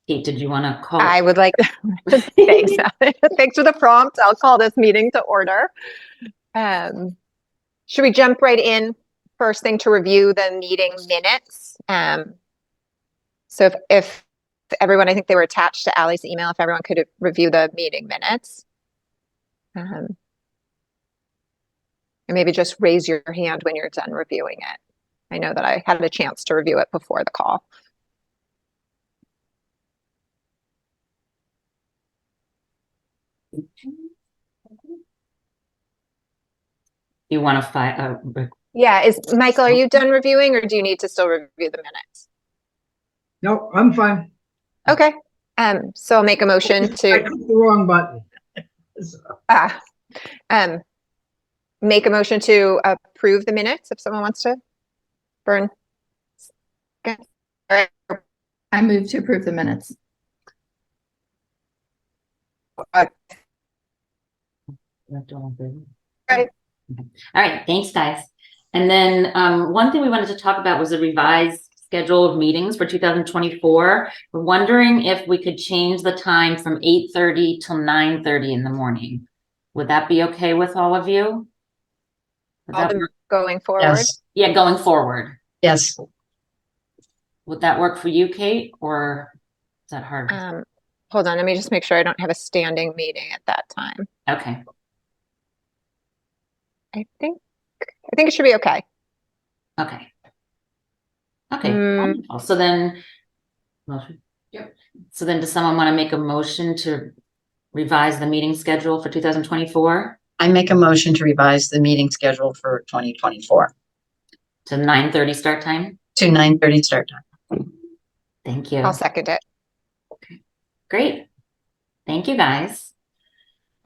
Kate, did you want to call? I would like thanks. Thanks for the prompt. I'll call this meeting to order. Should we jump right in? First thing to review the meeting minutes. So if everyone, I think they were attached to Ally's email, if everyone could review the meeting minutes. And maybe just raise your hand when you're done reviewing it. I know that I had a chance to review it before the call. You want to find? Yeah, Michael, are you done reviewing, or do you need to still review the minutes? No, I'm fine. Okay. So I'll make a motion I to clicked the wrong button. Make a motion to approve the minutes if someone wants to. Burn. Okay. All right. I move to approve the minutes. Right. All right, thanks, guys. And then one thing we wanted to talk about was the revised schedule of meetings for 2024. We're wondering if we could change the time from 8:30 till 9:30 in the morning. Would that be okay with all of you? Going forward? Yes. Yeah, going forward. Yes. Would that work for you, Kate, or is that hard? Hold on, let me just make sure I don't have a standing meeting at that time. Okay. I think it should be okay. Okay. Okay. Wonderful. So then, Yep. So then, does someone want to make a motion to revise the meeting schedule for 2024? I make a motion to revise the meeting schedule for 2024 to 9:30 start time. To 9:30 start time. Thank you. I'll second it. Okay. Great. Thank you, guys.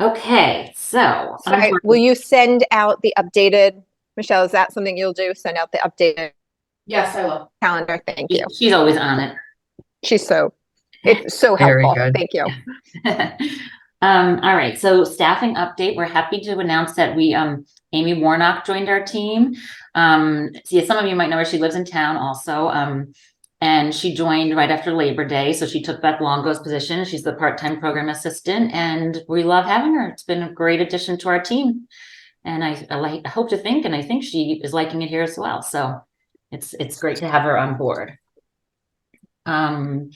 Okay, so will you send out the updated, Michelle, is that something you'll do? Send out the updated Yes, I will. calendar. Thank you. She's always on it. It's so Very helpful. good. Thank you. All right, so staffing update. We're happy to announce that Amy Warnock joined our team. Yeah, some of you might know her. She lives in town also. And she joined right after Labor Day. So she took Beth Longo's position. She's the part-time program assistant, and we love having her. It's been a great addition to our team. And I hope to think, and I think she is liking it here as well. So it's great to have her on board. And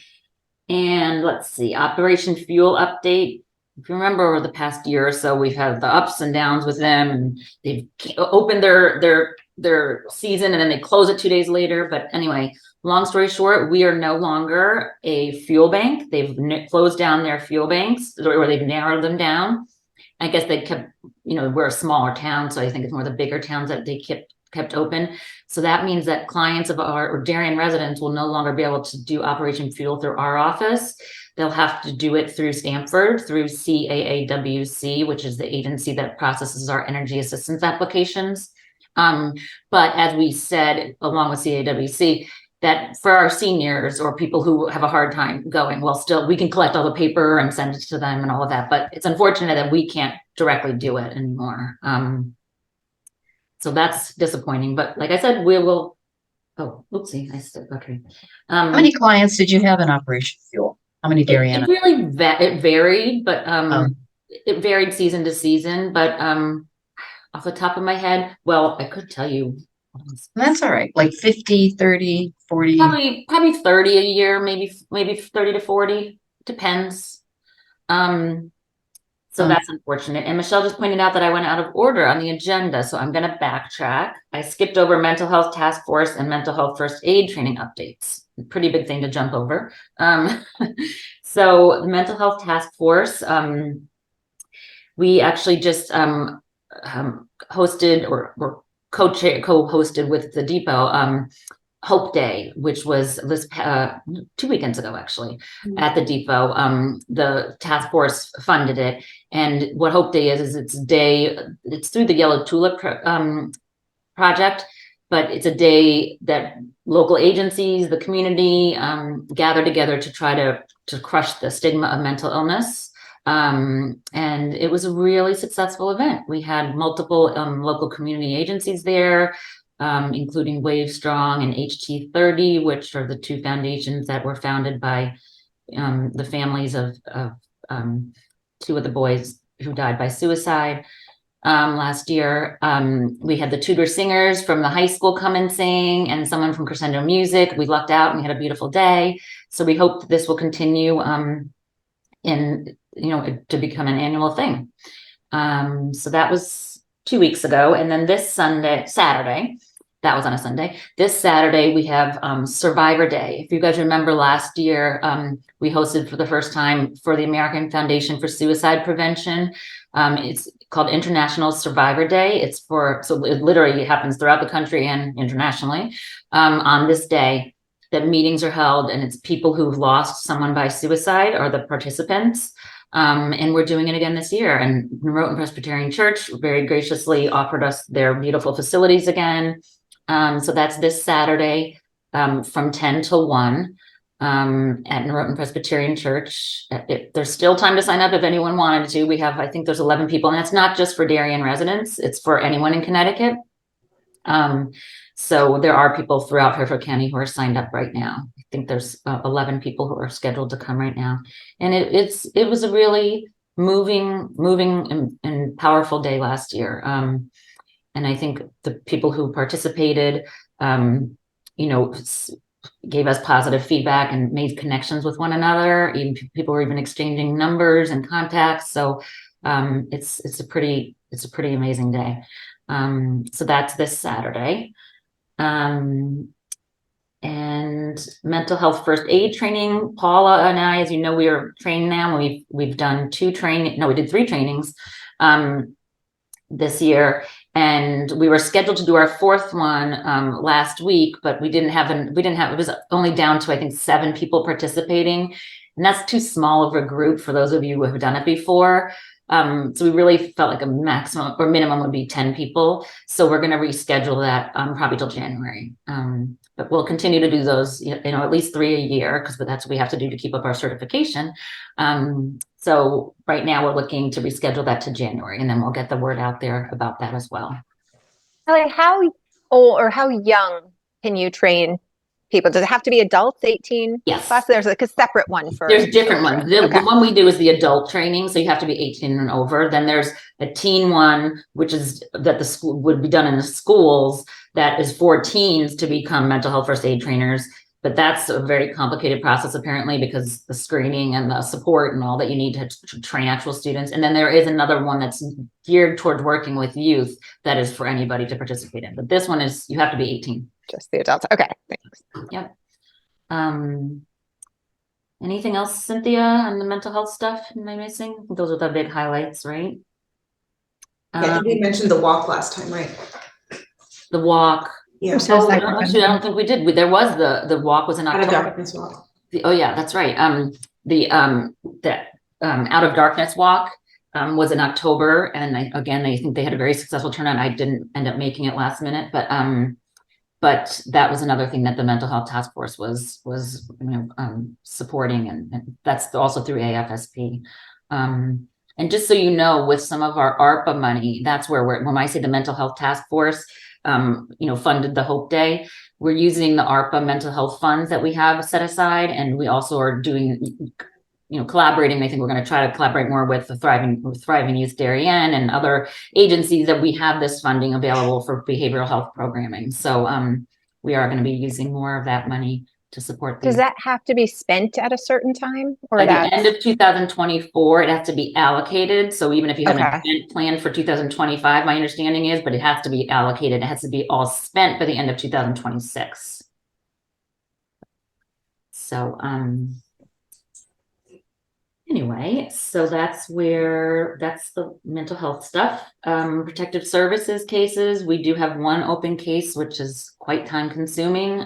let's see, Operation Fuel update. If you remember over the past year or so, we've had the ups and downs with them, and they've opened their season and then they close it 2 days later. But anyway, long story short, we are no longer a fuel bank. They've closed down their fuel banks, or they've narrowed them down. I guess they kept, we're a smaller town, so I think it's more the bigger towns that they kept open. So that means that clients of or Darien residents will no longer be able to do Operation Fuel through our office. They'll have to do it through Stanford, through CAAWC, which is the agency that processes our energy assistance applications. But as we said, along with CAWC, that for our seniors or people who have a hard time going, well, still we can collect all the paper and send it to them and all of that, but it's unfortunate that we can't directly do it anymore. So that's disappointing, but like I said, we will. Oh, oopsie, I said, okay. How many clients did you have in Operation Fuel? How many Darien? It really it varied, but it varied season to season, but off the top of my head, well, I could tell you. That's all right. Like 50, 30, 40. Probably 30 a year, maybe 30 to 40. Depends. So that's unfortunate. And Michelle just pointed out that I went out of order on the agenda, so I'm going to backtrack. I skipped over mental health task force and mental health first aid training updates. Pretty big thing to jump over. So the mental health task force, we actually just hosted or co-hosted with the depot Hope Day, which was this 2 weekends ago, actually, at the depot. The task force funded it, and what Hope Day is it's through the Yellow Tulip project, but it's a day that local agencies, the community, gather together to try to crush the stigma of mental illness. And it was a really successful event. We had multiple local community agencies there, including Wave Strong and HT30, which are the two foundations that were founded by the families of two of the boys who died by suicide last year. We had the Tudor singers from the high school come and sing, and someone from Crescendo Music. We lucked out and we had a beautiful day. So we hope that this will continue to become an annual thing. So that was 2 weeks ago. And then this Saturday, that was on a Sunday. This Saturday, we have Survivor Day. If you guys remember last year, we hosted for the first time for the American Foundation for Suicide Prevention. It's called International Survivor Day. So it literally happens throughout the country and internationally on this day. That meetings are held, and it's people who've lost someone by suicide are the participants. And we're doing it again this year. And Monroe Presbyterian Church very graciously offered us their beautiful facilities again. So that's this Saturday from 10 till 1 at Monroe Presbyterian Church. There's still time to sign up if anyone wanted to. I think there's 11 people, and that's not just for Darien residents. It's for anyone in Connecticut. So there are people throughout Fairfield County who are signed up right now. I think there's 11 people who are scheduled to come right now. And it was a really moving and powerful day last year. And I think the people who participated, gave us positive feedback and made connections with one another. Even people were even exchanging numbers and contacts. So it's a pretty amazing day. So that's this Saturday. And mental health first aid training. Paula and I, as you know, we are trained now. We've done we did 3 trainings this year, and we were scheduled to do our 4th one last week, but it was only down to I think 7 people participating, and that's too small of a group for those of you who have done it before. So we really felt like a maximum or minimum would be 10 people. So we're going to reschedule that probably till January. But we'll continue to do those, at least 3 a year, because that's what we have to do to keep up our certification. So right now we're looking to reschedule that to January, and then we'll get the word out there about that as well. Like, how old or how young can you train people? Does it have to be adults, 18 Yes. plus? There's like a separate one for There's different ones. The one we do is the adult training, so you have to be 18 and over. Then there's a teen one, which is that the school would be done in the schools, that is for teens to become mental health first aid trainers. But that's a very complicated process, apparently, because the screening and the support and all that you need to train actual students. And then there is another one that's geared toward working with youth that is for anybody to participate in. But this one is, you have to be 18. Just the adults. Okay, thanks. Yep. Anything else, Cynthia, on the mental health stuff? Am I missing? Those are the big highlights, right? Yeah, you mentioned the walk last time, right? The walk. Yeah. Oh, no, actually, I don't think we did. There was the walk was in Out of October. darkness walk. Oh yeah, that's right. The Out of Darkness walk was in October, and I think they had a very successful turnout. I didn't end up making it last minute, but that was another thing that the mental health task force was supporting, and that's also through AFSP. And just so you know, with some of our ARPA money, that's where when I say the mental health task force funded the Hope Day, we're using the ARPA mental health funds that we have set aside, and we also are doing collaborating. I think we're going to try to collaborate more with the Thriving Youth Darien and other agencies that we have this funding available for behavioral health programming. So we are going to be using more of that money to support these. Does that have to be spent at a certain time, or By the that's... end of 2024, it has to be allocated. So even if you have an Okay. event planned for 2025, my understanding is, but it has to be allocated. It has to be all spent by the end of 2026. So anyway, so that's the mental health stuff. Protective services cases, we do have one open case, which is quite time consuming.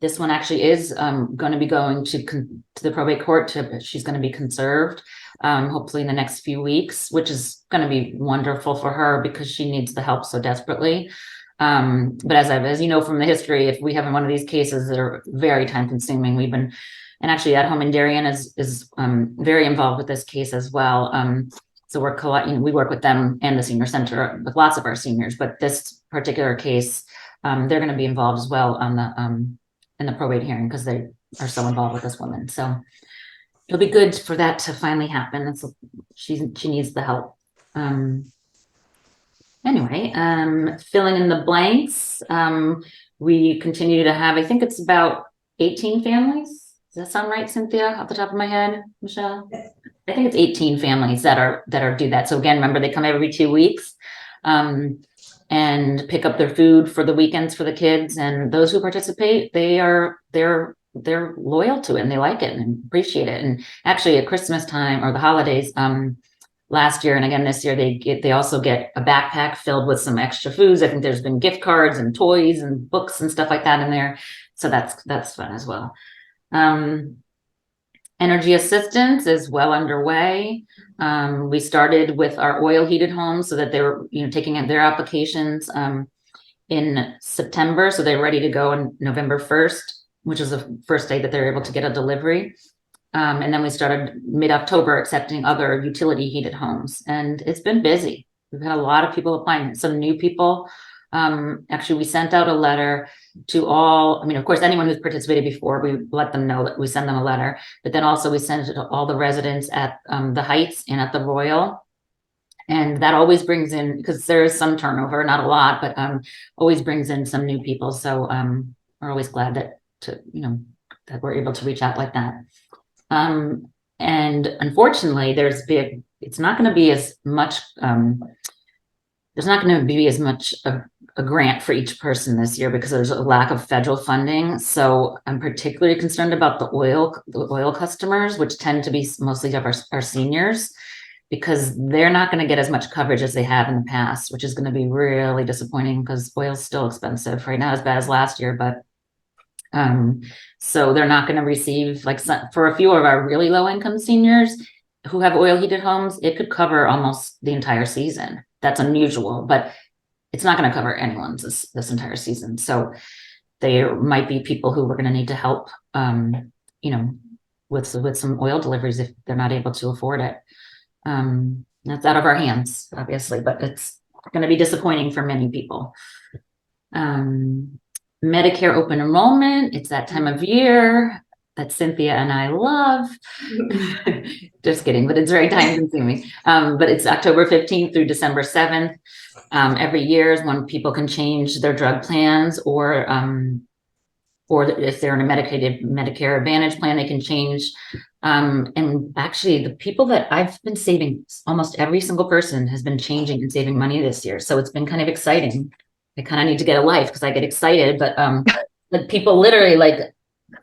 This one actually is going to be going to the probate court. She's going to be conserved, hopefully in the next few weeks, which is going to be wonderful for her because she needs the help so desperately. But as you know from the history, if we have one of these cases that are very time consuming, and actually At Home in Darien is very involved with this case as well. So we work with them and the senior center with lots of our seniors, but this particular case, they're going to be involved as well on in the probate hearing because they are so involved with this woman. So it'll be good for that to finally happen. She needs the help. Anyway, filling in the blanks. We continue to have, I think it's about 18 families. Does that sound right, Cynthia, off the top of my head, Michelle? I think it's 18 families that do that. So again, remember, they come every 2 weeks and pick up their food for the weekends for the kids. And those who participate, they're loyal to it and they like it and appreciate it. And actually at Christmas time or the holidays, last year and again this year, they also get a backpack filled with some extra foods. I think there's been gift cards and toys and books and stuff like that in there. So that's fun as well. Energy assistance is well underway. We started with our oil heated homes so that they were, taking their applications in September. So they're ready to go on November 1st, which is the first day that they're able to get a delivery. And then we started mid-October accepting other utility heated homes, and it's been busy. We've had a lot of people applying, some new people. Actually, we sent out a letter to all, of course, anyone who's participated before, we let them know that we send them a letter, but then also we sent it to all the residents at the Heights and at the Royal. And that always brings in, because there is some turnover, not a lot, but always brings in some new people. So we're always glad that we're able to reach out like that. And unfortunately, it's not going to be as much, there's not going to be as much a grant for each person this year because there's a lack of federal funding. So I'm particularly concerned about the oil customers, which tend to be mostly of our seniors, because they're not going to get as much coverage as they have in the past, which is going to be really disappointing because oil's still expensive right now, as bad as last year, but so they're not going to receive, for a few of our really low income seniors who have oil heated homes, it could cover almost the entire season. That's unusual, but it's not going to cover anyone's this entire season. So there might be people who we're going to need to help, with some oil deliveries if they're not able to afford it. That's out of our hands, obviously, but it's going to be disappointing for many people. Medicare open enrollment, it's that time of year that Cynthia and I love. Just kidding, but it's very time consuming. But it's October 15th through December 7th. Every year is when people can change their drug plans, or if they're in a Medicare Advantage plan, they can change. And actually, the people that I've been saving, almost every single person has been changing and saving money this year. So it's been kind of exciting. I kind of need to get a life because I get excited, but people literally,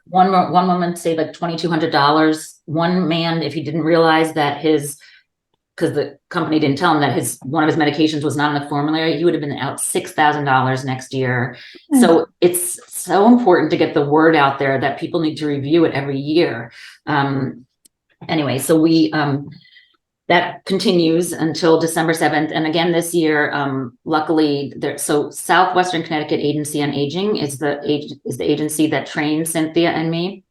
one woman saved $2,200. One man, if he didn't realize that because the company didn't tell him that one of his medications was not in the formulary, he would have been out $6,000 next year. So it's so important to get the word out there that people need to review it every year. Anyway, so we that continues until December 7th. And again, this year, luckily, so Southwestern Connecticut Agency on Aging is the agency that trained Cynthia and me.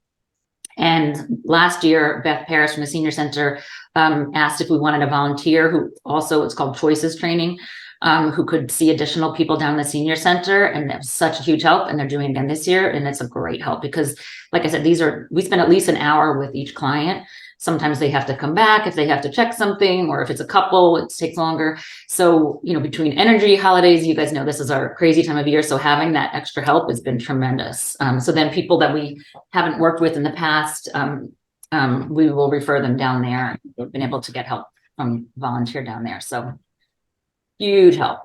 And last year, Beth Parrish from the Senior Center asked if we wanted a volunteer who also, it's called Choices Training, who could see additional people down the Senior Center. And that was such a huge help. And they're doing it again this year. And it's a great help because, like I said, we spend at least an hour with each client. Sometimes they have to come back if they have to check something, or if it's a couple, it takes longer. So, between energy holidays, you guys know this is our crazy time of year. So having that extra help has been tremendous. So then people that we haven't worked with in the past, we will refer them down there. They've been able to get help from volunteer down there. So huge help.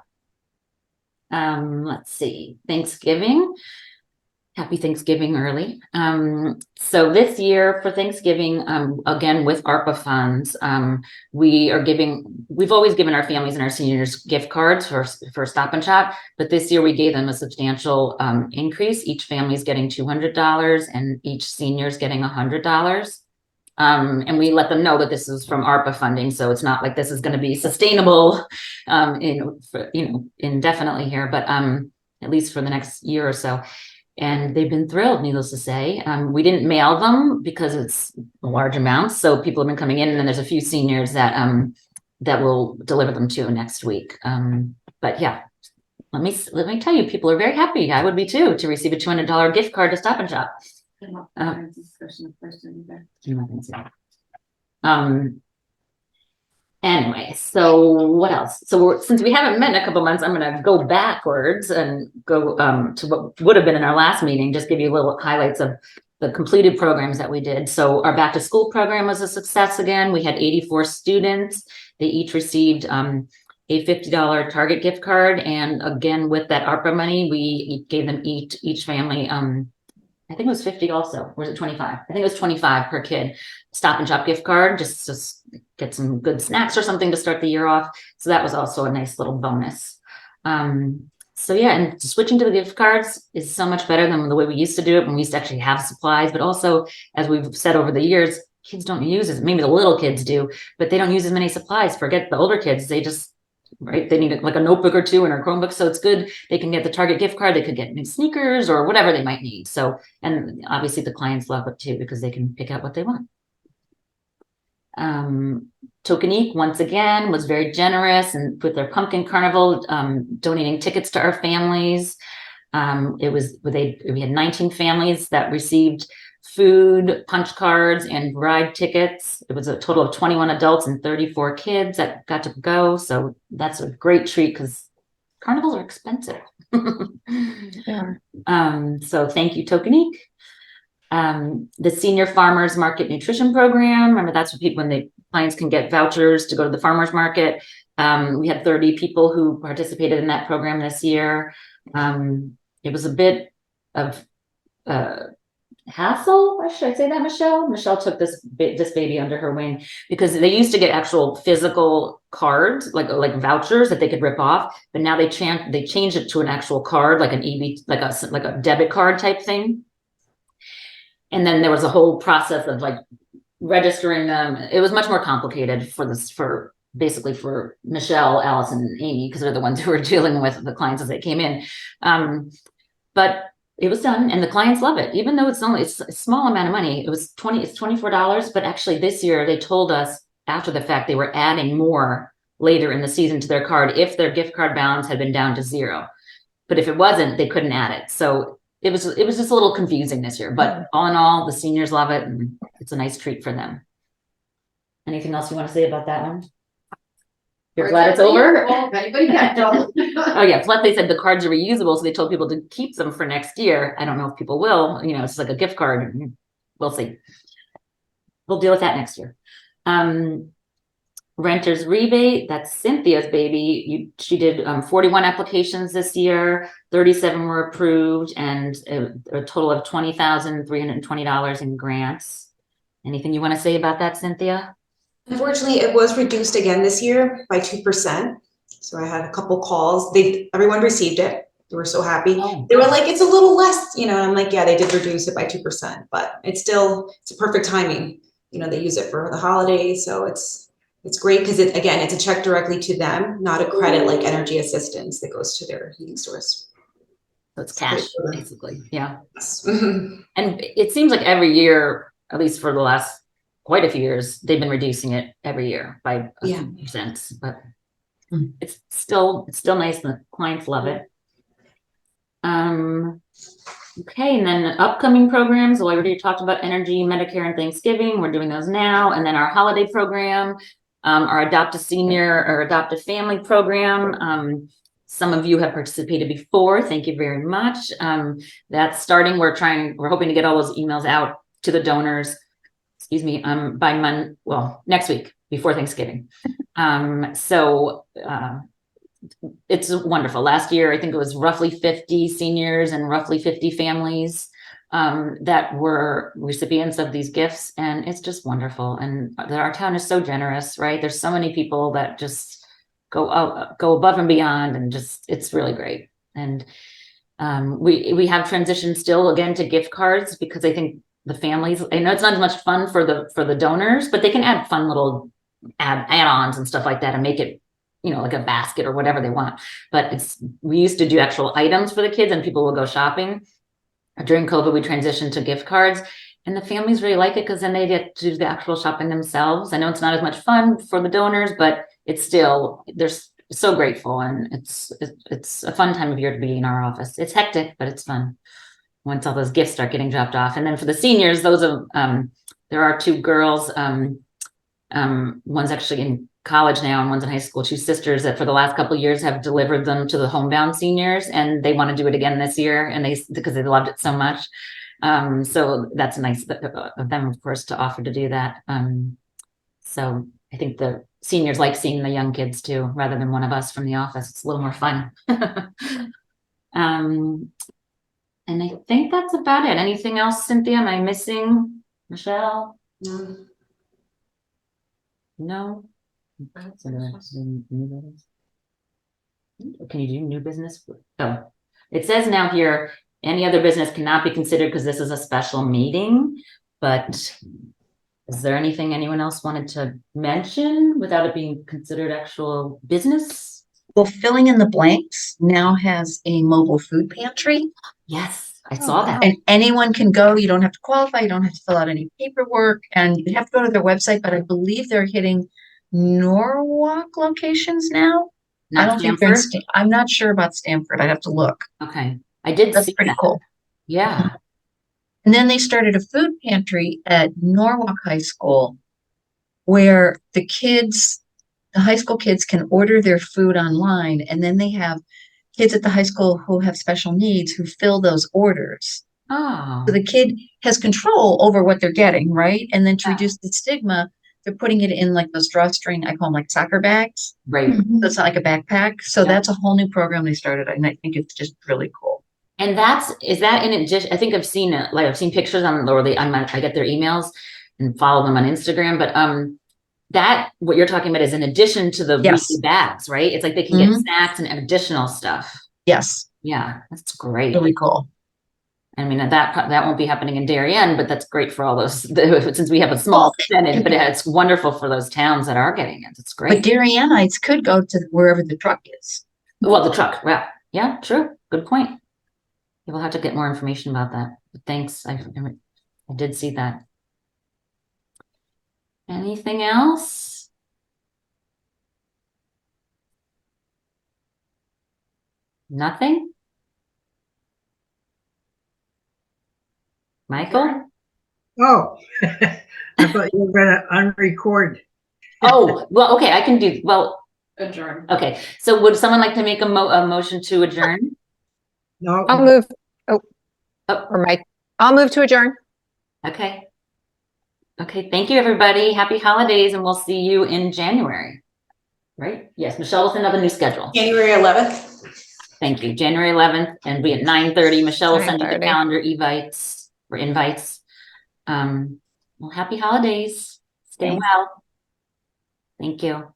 Let's see, Thanksgiving. Happy Thanksgiving early. So this year for Thanksgiving, again, with ARPA funds, we've always given our families and our seniors gift cards for Stop and Shop, but this year we gave them a substantial increase. Each family is getting $200 and each senior is getting $100. And we let them know that this is from ARPA funding. So it's not like this is going to be sustainable, indefinitely here, but at least for the next year or so. And they've been thrilled, needless to say. We didn't mail them because it's a large amount. So people have been coming in, and then there's a few seniors that will deliver them to next week. But yeah, let me tell you, people are very happy. I would be too, to receive a $200 gift card to Stop and Shop. Anyway, so what else? So since we haven't met in a couple months, I'm going to go backwards and go to what would have been in our last meeting, just give you little highlights of the completed programs that we did. So our back to school program was a success again. We had 84 students. They each received a $50 Target gift card. And again, with that ARPA money, we gave them each family, I think it was 50 also, or was it 25? I think it was 25 per kid. Stop and Shop gift card, just to get some good snacks or something to start the year off. So that was also a nice little bonus. So yeah, and switching to the gift cards is so much better than the way we used to do it when we used to actually have supplies. But also, as we've said over the years, kids don't use as, maybe the little kids do, but they don't use as many supplies. Forget the older kids, they just, right, they need like a notebook or two and a Chromebook. So it's good. They can get the Target gift card. They could get new sneakers or whatever they might need. So, and obviously the clients love it too, because they can pick out what they want. Tokenique once again was very generous and with their pumpkin carnival, donating tickets to our families. We had 19 families that received food, punch cards, and ride tickets. It was a total of 21 adults and 34 kids that got to go. So that's a great treat because carnivals are expensive. Yeah. So thank you, Tokenique. The Senior Farmers Market Nutrition Program. Remember, that's what people, when the clients can get vouchers to go to the farmers market. We had 30 people who participated in that program this year. It was a bit of hassle, or should I say that, Michelle? Michelle took this baby under her wing because they used to get actual physical cards, like vouchers that they could rip off, but now they changed it to an actual card, like an EB, like a debit card type thing. And then there was a whole process of like registering them. It was much more complicated for basically for Michelle, Alice, and Amy, because they're the ones who were dealing with the clients as they came in. But it was done, and the clients love it, even though it's a small amount of money. It's $24, but actually this year they told us after the fact they were adding more later in the season to their card if their gift card balance had been down to 0. But if it wasn't, they couldn't add it. So it was just a little confusing this year, but all in all, the seniors love it, and it's a nice treat for them. Anything else you want to say about that one? You're glad it's over? Well, if anybody can. Oh yeah, plus they said the cards are reusable, so they told people to keep them for next year. I don't know if people will, it's like a gift card. We'll see. We'll deal with that next year. Renter's rebate, that's Cynthia's baby. She did 41 applications this year, 37 were approved, and a total of $20,320 in grants. Anything you want to say about that, Cynthia? Unfortunately, it was reduced again this year by 2%. So I had a couple calls. Everyone received it. They were so happy. Oh. They were like, it's a little less, and I'm like, yeah, they did reduce it by 2%, but it's a perfect timing. They use it for the holidays. So it's great because again, it's a check directly to them, not a credit like energy assistance that goes to their heating source. So it's cash, basically. Yeah. And it seems like every year, at least for the last quite a few years, they've been reducing it every year by a few percent, but it's still nice and the clients love it. Okay, and then upcoming programs. Well, I already talked about energy, Medicare, and Thanksgiving. We're doing those now. And then our holiday program, our Adopt a Senior or Adopt a Family program. Some of you have participated before. Thank you very much. That's starting. We're hoping to get all those emails out to the donors, by next week before Thanksgiving. It's wonderful. Last year, I think it was roughly 50 seniors and roughly 50 families that were recipients of these gifts. And it's just wonderful. And our town is so generous, right? There's so many people that just go above and beyond, and it's really great. And we have transitioned still again to gift cards because I think the families, I know it's not as much fun for the donors, but they can add fun little add-ons and stuff like that and make it like a basket or whatever they want. But we used to do actual items for the kids and people will go shopping. During COVID, we transitioned to gift cards, and the families really like it because then they get to do the actual shopping themselves. I know it's not as much fun for the donors, but it's still, they're so grateful, and it's a fun time of year to be in our office. It's hectic, but it's fun once all those gifts start getting dropped off. And then for the seniors, there are 2 girls, One's actually in college now and one's in high school, two sisters that for the last couple of years have delivered them to the homebound seniors, and they want to do it again this year, and because they loved it so much. So that's nice of them, of course, to offer to do that. So I think the seniors like seeing the young kids too, rather than one of us from the office. It's a little more fun. And I think that's about it. Anything else, Cynthia? Am I missing? Michelle? No. No? Can you do new business? Oh, it says now here, any other business cannot be considered because this is a special meeting, but is there anything anyone else wanted to mention without it being considered actual business? Well, Filling in the Blanks now has a mobile food pantry, Yes, I saw that. and anyone can go. You don't have to qualify. You don't have to fill out any paperwork, and you have to go to their website, but I believe they're hitting Norwalk locations now. I Not don't think they're in Stanford? I'm not sure about Stanford. I'd have to look. Okay, I did That's see pretty that. cool. Yeah. And then they started a food pantry at Norwalk High School where the high school kids can order their food online, and then they have kids at the high school who have special needs who fill those orders. Oh, So the kid has control over what they're getting, right? And then to Yeah. reduce the stigma, they're putting it in like those drawstring, I call them like soccer bags. right. So it's not like a backpack. So Yeah. that's a whole new program they started, and I think it's just really cool. And is that in addition? I think I've seen it, like I've seen pictures on, or I get their emails and follow them on Instagram, but that what you're talking about is in addition to the Yes. weekly bags, right? It's like they can get Mhm. snacks and additional stuff. Yes, Yeah, that's great. really cool. I mean, that won't be happening in Darien, but that's great for all those, since we have a small percentage, but it's wonderful for those towns that are getting it. It's But great. Darienites could go to wherever the truck is. Well, the truck, yeah, true. Good point. We'll have to get more information about that. But thanks. I did see that. Anything else? Nothing? Michael? Oh, I thought you were gonna unrecord. Oh, well, okay, I can do, well, Adjourn. okay. So would someone like to make a motion to adjourn? No, I'll move. Oh. Or Mike, I'll move to adjourn. Okay. Okay, thank you, everybody. Happy holidays, and we'll see you in January. Right? Yes, Michelle will send out a new schedule. January 11th. Thank you. January 11th, and be at 9:30. Michelle will send you the 9:30. calendar invites. Well, happy holidays. Stay Thanks. well. Thank you.